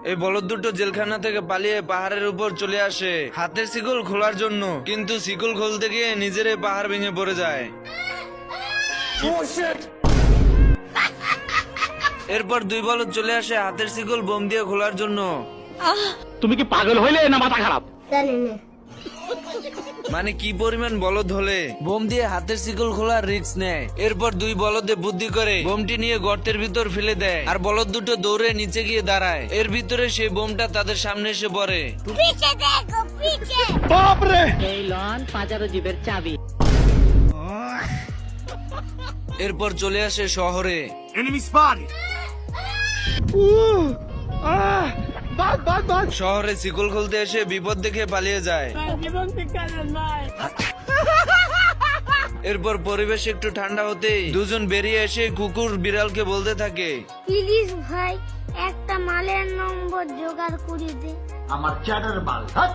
এই বলদ দুটো জেলখানা থেকে পালিয়ে পাহাড়ের উপর চলে আসে হাতের শিকল খোলার জন্য, কিন্তু শিকল খুলতে গিয়ে নিজেরাই পাহাড় ভেঙে পড়ে যায়। এরপর দুই বলদ চলে আসে হাতের শিকল বোম দিয়ে খোলার জন্য। তুমি কি পাগল হইলে না মাথা খারাপ? মানে কি পরিমাণ বলদ হলে বোম দিয়ে হাতের শিকল খোলার রিস্ক নেয়। এরপর দুই বলদে বুদ্ধি করে বোমটি নিয়ে গর্তের ভিতর ফেলে দেয়, আর বলদ দুটো দৌড়ে নিচে গিয়ে দাঁড়ায়। এর ভিতরে সেই বোমটা তাদের সামনে এসে পড়ে। এই লন পাজারো জিবের চাবি। এরপর চলে আসে শহরে। শহরে শিকল খুলতে এসে বিপদ দেখে পালিয়ে যায়। এরপর পরিবেশ একটু ঠান্ডা হতেই দুজন বেরিয়ে এসে কুকুর বিড়ালকে বলতে থাকে, প্লিজ ভাই একটা মালের নম্বর জোগাড় করে দে। আমার চ্যাটার বাল হাত